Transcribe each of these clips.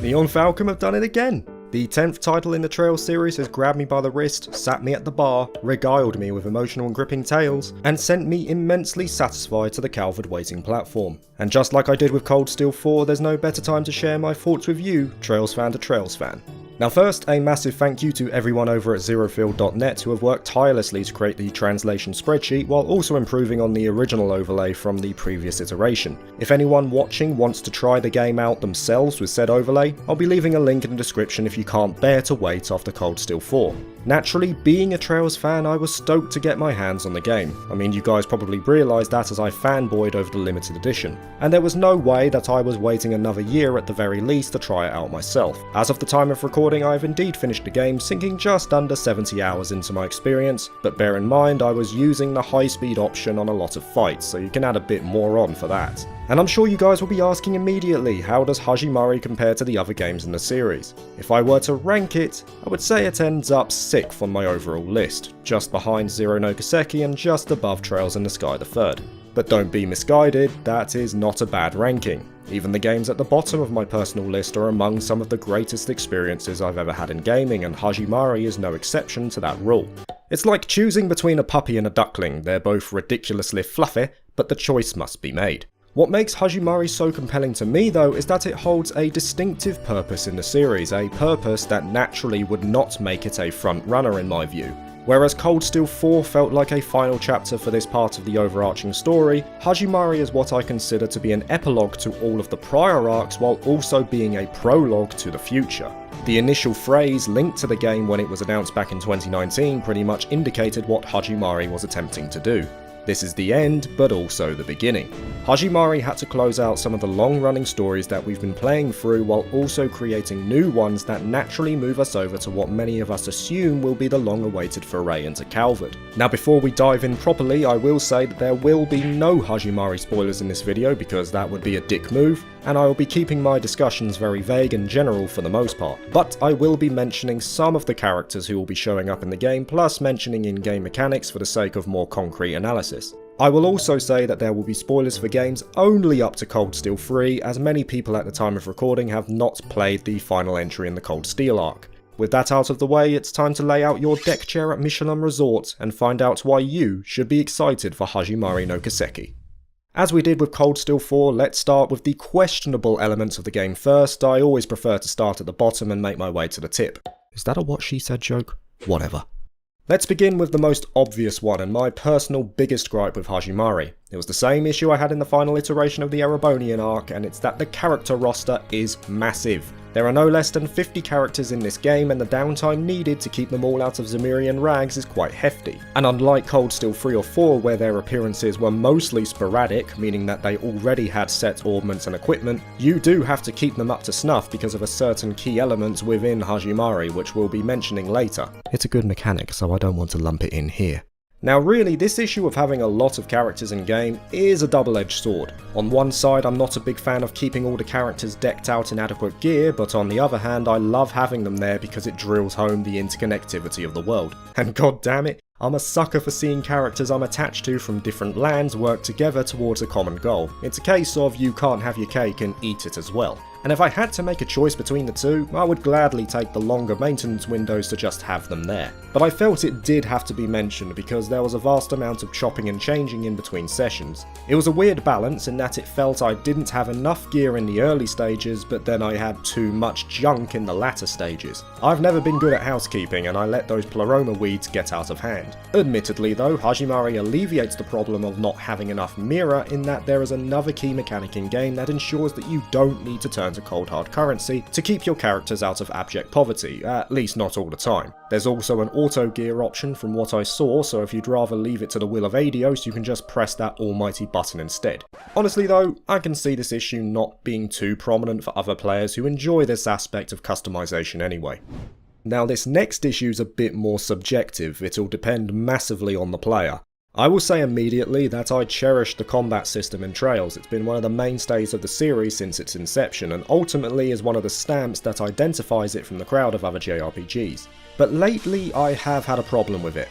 Neon Falcon have done it again! The 10th title in the Trails series has grabbed me by the wrist, sat me at the bar, regaled me with emotional and gripping tales, and sent me immensely satisfied to the Calvard waiting platform. And just like I did with Cold Steel 4, there's no better time to share my thoughts with you, Trails fan to Trails fan. Now first, a massive thank you to everyone over at zerofield.net who have worked tirelessly to create the translation spreadsheet while also improving on the original overlay from the previous iteration. If anyone watching wants to try the game out themselves with said overlay, I'll be leaving a link in the description if you can't bear to wait after Cold Steel 4. Naturally, being a Trails fan, I was stoked to get my hands on the game. I mean, you guys probably realised that as I fanboyed over the limited edition. And there was no way that I was waiting another year at the very least to try it out myself. As of the time of recording, I have indeed finished the game, sinking just under 70 hours into my experience, but bear in mind I was using the high speed option on a lot of fights, so you can add a bit more on for that. And I'm sure you guys will be asking immediately, how does Hajimari compare to the other games in the series? If I were to rank it, I would say it ends up 6th on my overall list, just behind Zero no Kiseki and just above Trails in the Sky the 3rd. But don't be misguided, that is not a bad ranking. Even the games at the bottom of my personal list are among some of the greatest experiences I've ever had in gaming, and Hajimari is no exception to that rule. It's like choosing between a puppy and a duckling, they're both ridiculously fluffy, but the choice must be made. What makes Hajimari so compelling to me though is that it holds a distinctive purpose in the series, a purpose that naturally would not make it a front runner in my view. Whereas Cold Steel 4 felt like a final chapter for this part of the overarching story, Hajimari is what I consider to be an epilogue to all of the prior arcs while also being a prologue to the future. The initial phrase linked to the game when it was announced back in 2019 pretty much indicated what Hajimari was attempting to do. This is the end, but also the beginning. Hajimari had to close out some of the long-running stories that we've been playing through while also creating new ones that naturally move us over to what many of us assume will be the long-awaited foray into Calvard. Now before we dive in properly, I will say that there will be no Hajimari spoilers in this video because that would be a dick move, and I will be keeping my discussions very vague and general for the most part. But I will be mentioning some of the characters who will be showing up in the game, plus mentioning in-game mechanics for the sake of more concrete analysis. I will also say that there will be spoilers for games only up to Cold Steel 3, as many people at the time of recording have not played the final entry in the Cold Steel arc. With that out of the way, it's time to lay out your deck chair at Michelin Resort and find out why you should be excited for Hajimari no Kiseki. As we did with Cold Steel 4, let's start with the questionable elements of the game first. I always prefer to start at the bottom and make my way to the tip. Is that a what she said joke? Whatever. Let's begin with the most obvious one and my personal biggest gripe with Hajimari. It was the same issue I had in the final iteration of the Erebonian arc, and it's that the character roster is massive. There are no less than 50 characters in this game, and the downtime needed to keep them all out of Zemurian rags is quite hefty. And unlike Cold Steel 3 or 4 where their appearances were mostly sporadic, meaning that they already had set augments and equipment, you do have to keep them up to snuff because of a certain key element within Hajimari, which we'll be mentioning later. It's a good mechanic, so I don't want to lump it in here. Now really, this issue of having a lot of characters in game is a double-edged sword. On one side, I'm not a big fan of keeping all the characters decked out in adequate gear, but on the other hand, I love having them there because it drills home the interconnectivity of the world. And god damn it, I'm a sucker for seeing characters I'm attached to from different lands work together towards a common goal. It's a case of you can't have your cake and eat it as well. And if I had to make a choice between the two, I would gladly take the longer maintenance windows to just have them there. But I felt it did have to be mentioned because there was a vast amount of chopping and changing in between sessions. It was a weird balance in that it felt I didn't have enough gear in the early stages, but then I had too much junk in the latter stages. I've never been good at housekeeping and I let those pleroma weeds get out of hand. Admittedly though, Hajimari alleviates the problem of not having enough mirror in that there is another key mechanic in game that ensures that you don't need to turn to cold hard currency to keep your characters out of abject poverty, at least not all the time. There's also an auto gear option from what I saw, so if you'd rather leave it to the will of Adios, you can just press that almighty button instead. Honestly though, I can see this issue not being too prominent for other players who enjoy this aspect of customization anyway. Now this next issue's a bit more subjective, it'll depend massively on the player. I will say immediately that I cherish the combat system in Trails. It's been one of the mainstays of the series since its inception, and ultimately is one of the stamps that identifies it from the crowd of other JRPGs. But lately I have had a problem with it.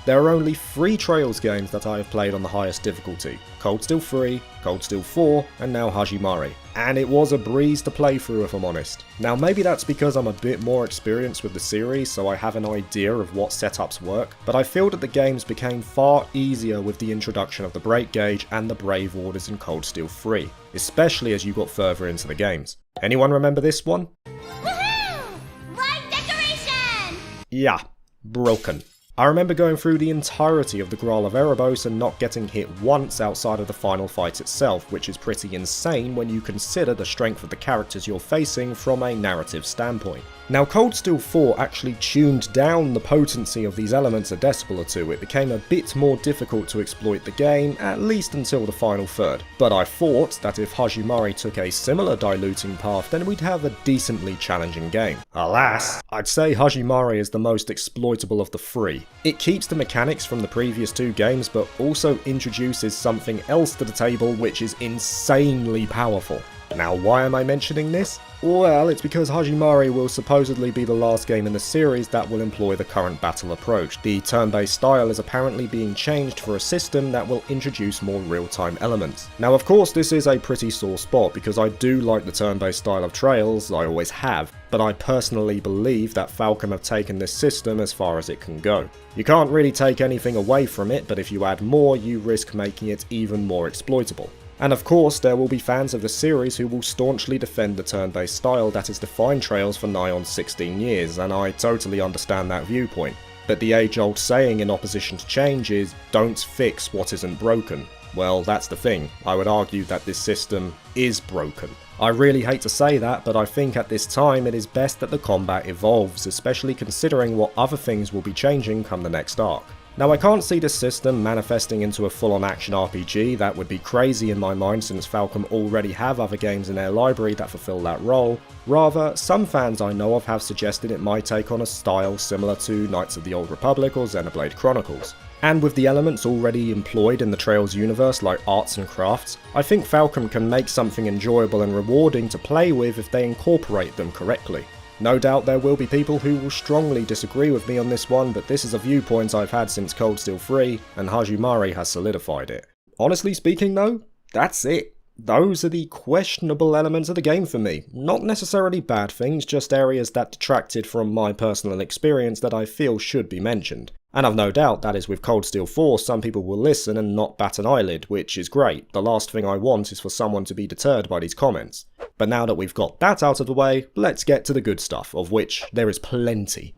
There are only 3 Trails games that I have played on the highest difficulty: Cold Steel 3, Cold Steel 4, and now Hajimari. And it was a breeze to play through, if I'm honest. Now maybe that's because I'm a bit more experienced with the series, so I have an idea of what setups work, but I feel that the games became far easier with the introduction of the break gauge and the brave orders in Cold Steel 3, especially as you got further into the games. Anyone remember this one? Woohoo! Light decoration! Yeah, broken. I remember going through the entirety of the Graal of Erebos and not getting hit once outside of the final fight itself, which is pretty insane when you consider the strength of the characters you're facing from a narrative standpoint. Now Cold Steel 4 actually tuned down the potency of these elements a decibel or two. It became a bit more difficult to exploit the game, at least until the final third. But I thought that if Hajimari took a similar diluting path, then we'd have a decently challenging game. Alas, I'd say Hajimari is the most exploitable of the 3. It keeps the mechanics from the previous 2 games, but also introduces something else to the table which is insanely powerful. Now why am I mentioning this? Well, it's because Hajimari will supposedly be the last game in the series that will employ the current battle approach. The turn-based style is apparently being changed for a system that will introduce more real-time elements. Now of course this is a pretty sore spot because I do like the turn-based style of Trails, I always have, but I personally believe that Falcom have taken this system as far as it can go. You can't really take anything away from it, but if you add more, you risk making it even more exploitable. And of course, there will be fans of the series who will staunchly defend the turn-based style that has defined Trails for nigh on 16 years, and I totally understand that viewpoint. But the age-old saying in opposition to change is, don't fix what isn't broken. Well, that's the thing. I would argue that this system is broken. I really hate to say that, but I think at this time it is best that the combat evolves, especially considering what other things will be changing come the next arc. Now I can't see this system manifesting into a full-on action RPG, that would be crazy in my mind since Falcom already have other games in their library that fulfill that role. Rather, some fans I know of have suggested it might take on a style similar to Knights of the Old Republic or Xenoblade Chronicles. And with the elements already employed in the Trails universe like arts and crafts, I think Falcom can make something enjoyable and rewarding to play with if they incorporate them correctly. No doubt there will be people who will strongly disagree with me on this one, but this is a viewpoint I've had since Cold Steel 3, and Hajimari has solidified it. Honestly speaking though, that's it. Those are the questionable elements of the game for me. Not necessarily bad things, just areas that detracted from my personal experience that I feel should be mentioned. And I've no doubt that is with Cold Steel 4 some people will listen and not bat an eyelid, which is great. The last thing I want is for someone to be deterred by these comments. But now that we've got that out of the way, let's get to the good stuff, of which there is plenty.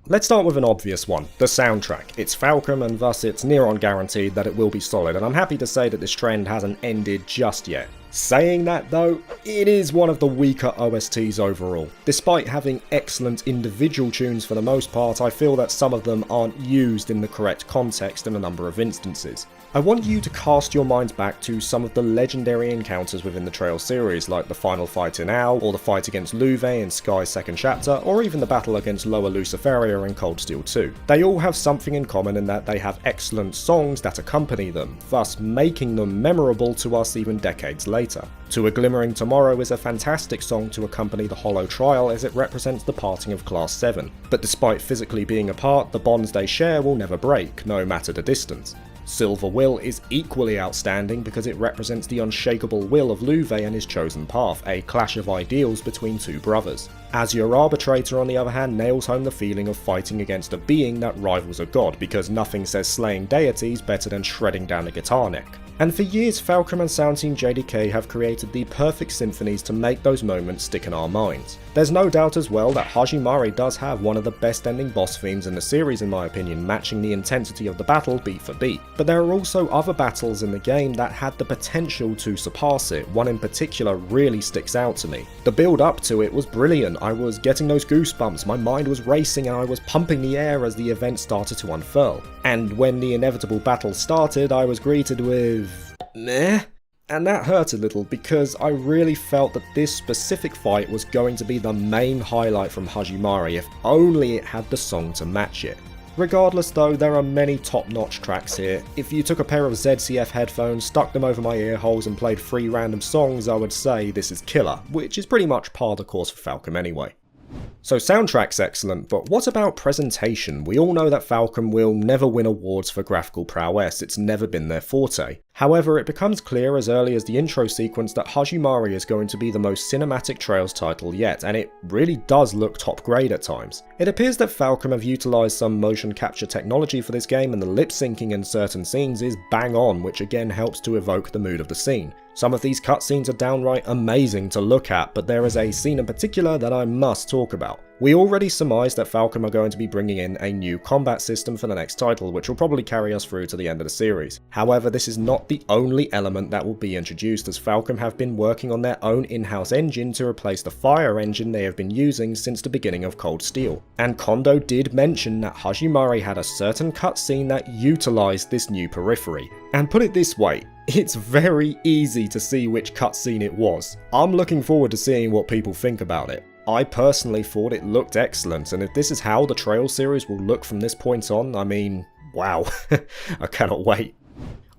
Let's start with an obvious one, the soundtrack. It's Falcom and thus it's near on guaranteed that it will be solid, and I'm happy to say that this trend hasn't ended just yet. Saying that though, it is one of the weaker OSTs overall. Despite having excellent individual tunes for the most part, I feel that some of them aren't used in the correct context in a number of instances. I want you to cast your minds back to some of the legendary encounters within the Trail series, like the final fight in Owl, or the fight against Luve in Sky's second chapter, or even the battle against Lower Luciferia in Cold Steel 2. They all have something in common in that they have excellent songs that accompany them, thus making them memorable to us even decades later. To a Glimmering Tomorrow is a fantastic song to accompany the Hollow Trial as it represents the parting of Class 7, but despite physically being apart, the bonds they share will never break, no matter the distance. Silver Will is equally outstanding because it represents the unshakable will of Luve and his chosen path, a clash of ideals between two brothers. Azure Arbitrator on the other hand nails home the feeling of fighting against a being that rivals a god, because nothing says slaying deities better than shredding down a guitar neck. And for years Falcom and Sound Team JDK have created the perfect symphonies to make those moments stick in our minds. There's no doubt as well that Hajimari does have one of the best ending boss themes in the series in my opinion, matching the intensity of the battle beat for beat. But there are also other battles in the game that had the potential to surpass it. One in particular really sticks out to me. The build up to it was brilliant. I was getting those goosebumps, my mind was racing and I was pumping the air as the event started to unfurl. And when the inevitable battle started, I was greeted with meh? And that hurt a little because I really felt that this specific fight was going to be the main highlight from Hajimari if only it had the song to match it. Regardless though, there are many top-notch tracks here. If you took a pair of ZCF headphones, stuck them over my ear holes and played 3 random songs, I would say this is killer, which is pretty much par the course for Falcom anyway. So soundtrack's excellent, but what about presentation? We all know that Falcom will never win awards for graphical prowess, it's never been their forte. However, it becomes clear as early as the intro sequence that Hajimari is going to be the most cinematic Trails title yet, and it really does look top grade at times. It appears that Falcom have utilised some motion capture technology for this game, and the lip syncing in certain scenes is bang on, which again helps to evoke the mood of the scene. Some of these cutscenes are downright amazing to look at, but there is a scene in particular that I must talk about. We already surmised that Falcom are going to be bringing in a new combat system for the next title, which will probably carry us through to the end of the series. However, this is not the only element that will be introduced, as Falcom have been working on their own in-house engine to replace the fire engine they have been using since the beginning of Cold Steel. And Kondo did mention that Hajimari had a certain cutscene that utilised this new periphery. And put it this way, it's very easy to see which cutscene it was. I'm looking forward to seeing what people think about it. I personally thought it looked excellent, and if this is how the Trails series will look from this point on, I mean, wow, I cannot wait.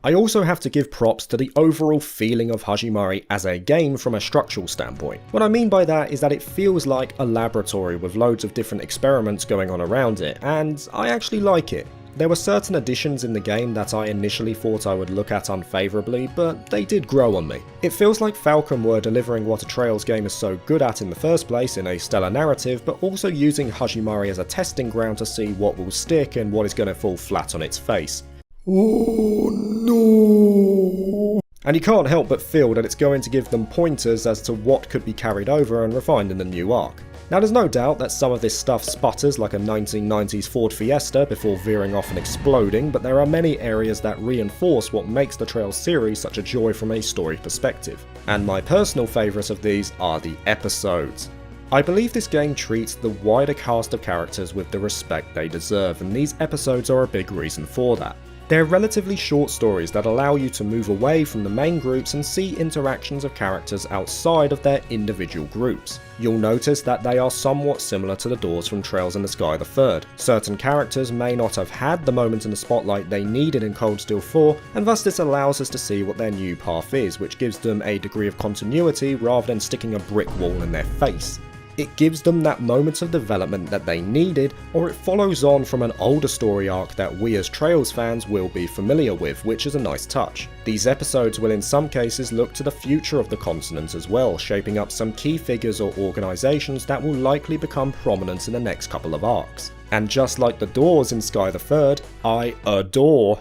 I also have to give props to the overall feeling of Hajimari as a game from a structural standpoint. What I mean by that is that it feels like a laboratory with loads of different experiments going on around it, and I actually like it. There were certain additions in the game that I initially thought I would look at unfavourably, but they did grow on me. It feels like Falcom were delivering what a Trails game is so good at in the first place in a stellar narrative, but also using Hajimari as a testing ground to see what will stick and what is going to fall flat on its face. Oh no! And you can't help but feel that it's going to give them pointers as to what could be carried over and refined in the new arc. Now, there's no doubt that some of this stuff sputters like a 1990s Ford Fiesta before veering off and exploding, but there are many areas that reinforce what makes the Trails series such a joy from a story perspective. And my personal favourite of these are the episodes. I believe this game treats the wider cast of characters with the respect they deserve, and these episodes are a big reason for that. They're relatively short stories that allow you to move away from the main groups and see interactions of characters outside of their individual groups. You'll notice that they are somewhat similar to the doors from Trails in the Sky the Third. Certain characters may not have had the moment in the spotlight they needed in Cold Steel 4, and thus this allows us to see what their new path is, which gives them a degree of continuity rather than sticking a brick wall in their face. It gives them that moment of development that they needed, or it follows on from an older story arc that we as Trails fans will be familiar with, which is a nice touch. These episodes will in some cases look to the future of the continent as well, shaping up some key figures or organisations that will likely become prominent in the next couple of arcs. And just like the doors in Sky the Third, I adore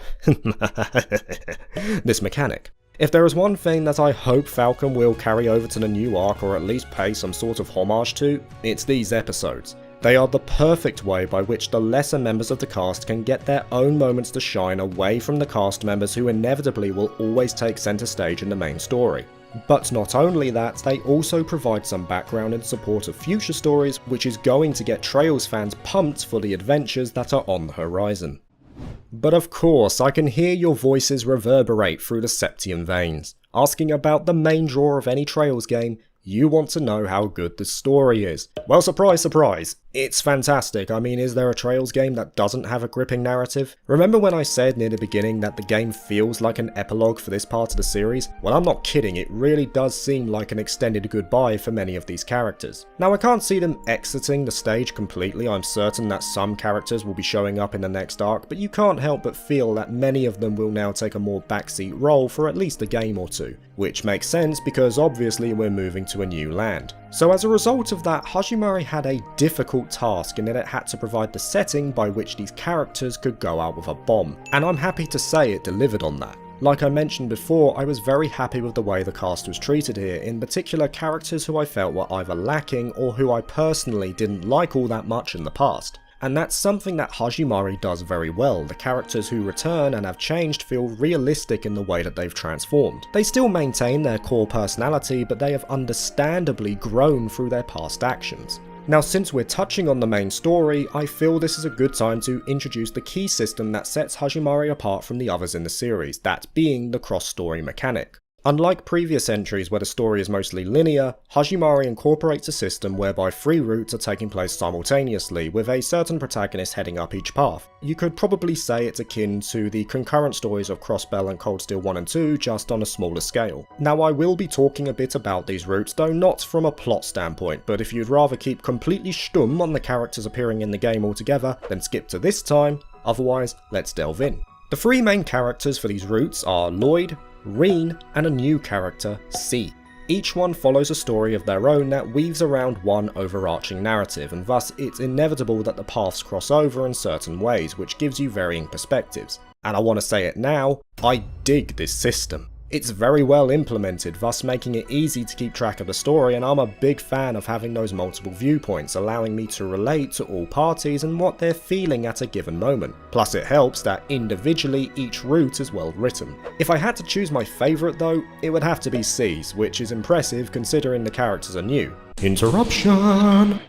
this mechanic. If there is one thing that I hope Falcom will carry over to the new arc, or at least pay some sort of homage to, it's these episodes. They are the perfect way by which the lesser members of the cast can get their own moments to shine away from the cast members who inevitably will always take centre stage in the main story. But not only that, they also provide some background in support of future stories, which is going to get Trails fans pumped for the adventures that are on the horizon. But of course, I can hear your voices reverberate through the Septium veins. Asking about the main draw of any Trails game, you want to know how good the story is. Well, surprise, surprise, it's fantastic. I mean, is there a Trails game that doesn't have a gripping narrative? Remember when I said near the beginning that the game feels like an epilogue for this part of the series? Well, I'm not kidding, it really does seem like an extended goodbye for many of these characters. Now, I can't see them exiting the stage completely. I'm certain that some characters will be showing up in the next arc, but you can't help but feel that many of them will now take a more backseat role for at least a game or two. Which makes sense because obviously we're moving to a new land. So as a result of that, Hajimari had a difficult task in that it had to provide the setting by which these characters could go out with a bomb, and I'm happy to say it delivered on that. Like I mentioned before, I was very happy with the way the cast was treated here, in particular characters who I felt were either lacking or who I personally didn't like all that much in the past. And that's something that Hajimari does very well. The characters who return and have changed feel realistic in the way that they've transformed. They still maintain their core personality, but they have understandably grown through their past actions. Now, since we're touching on the main story, I feel this is a good time to introduce the key system that sets Hajimari apart from the others in the series, that being the cross-story mechanic. Unlike previous entries where the story is mostly linear, Hajimari incorporates a system whereby 3 routes are taking place simultaneously, with a certain protagonist heading up each path. You could probably say it's akin to the concurrent stories of Crossbell and Cold Steel 1 and 2, just on a smaller scale. Now, I will be talking a bit about these routes, though not from a plot standpoint, but if you'd rather keep completely stum on the characters appearing in the game altogether, then skip to this time, otherwise, let's delve in. The 3 main characters for these routes are Lloyd, Reen, and a new character, C. Each one follows a story of their own that weaves around one overarching narrative, and thus it's inevitable that the paths cross over in certain ways, which gives you varying perspectives. And I want to say it now, I dig this system. It's very well implemented, thus making it easy to keep track of the story, and I'm a big fan of having those multiple viewpoints, allowing me to relate to all parties and what they're feeling at a given moment. Plus it helps that individually each route is well written. If I had to choose my favourite though, it would have to be C's, which is impressive considering the characters are new. Interruption!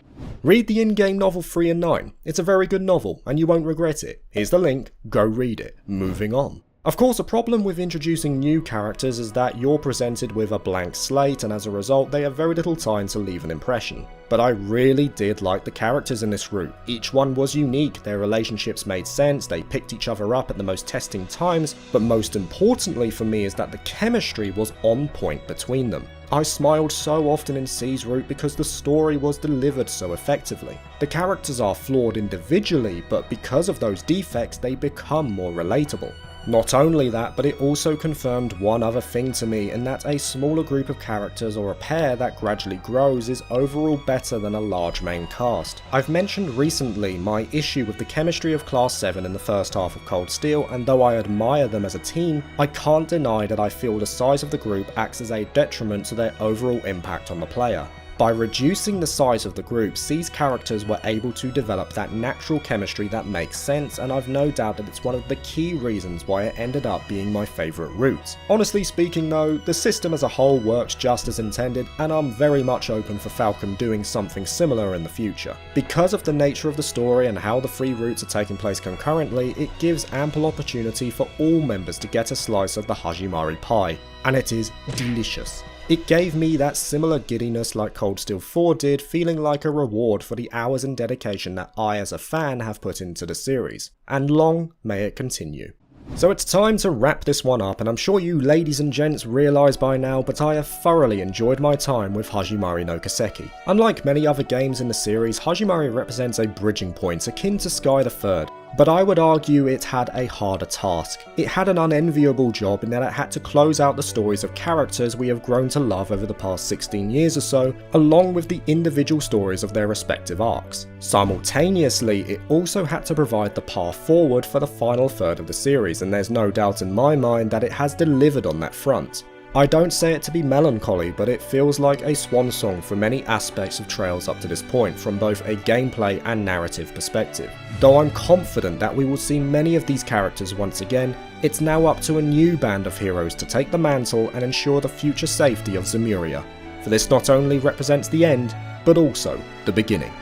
Read the in-game novel 3 and 9. It's a very good novel, and you won't regret it. Here's the link, go read it. Moving on. Of course, a problem with introducing new characters is that you're presented with a blank slate, and as a result they have very little time to leave an impression. But I really did like the characters in this route. Each one was unique, their relationships made sense, they picked each other up at the most testing times, but most importantly for me is that the chemistry was on point between them. I smiled so often in C's route because the story was delivered so effectively. The characters are flawed individually, but because of those defects they become more relatable. Not only that, but it also confirmed one other thing to me, in that a smaller group of characters or a pair that gradually grows is overall better than a large main cast. I've mentioned recently my issue with the chemistry of Class 7 in the first half of Cold Steel, and though I admire them as a team, I can't deny that I feel the size of the group acts as a detriment to their overall impact on the player. By reducing the size of the group, C's characters were able to develop that natural chemistry that makes sense, and I've no doubt that it's one of the key reasons why it ended up being my favourite route. Honestly speaking though, the system as a whole works just as intended, and I'm very much open for Falcom doing something similar in the future. Because of the nature of the story and how the 3 routes are taking place concurrently, it gives ample opportunity for all members to get a slice of the Hajimari pie, and it is delicious. It gave me that similar giddiness like Cold Steel 4 did, feeling like a reward for the hours and dedication that I as a fan have put into the series, and long may it continue. So it's time to wrap this one up, and I'm sure you ladies and gents realise by now, but I have thoroughly enjoyed my time with Hajimari no Kiseki. Unlike many other games in the series, Hajimari represents a bridging point akin to Sky the Third, but I would argue it had a harder task. It had an unenviable job in that it had to close out the stories of characters we have grown to love over the past 16 years or so, along with the individual stories of their respective arcs. Simultaneously, it also had to provide the path forward for the final third of the series, and there's no doubt in my mind that it has delivered on that front. I don't say it to be melancholy, but it feels like a swan song for many aspects of Trails up to this point, from both a gameplay and narrative perspective. Though I'm confident that we will see many of these characters once again, it's now up to a new band of heroes to take the mantle and ensure the future safety of Zemuria. For this not only represents the end, but also the beginning.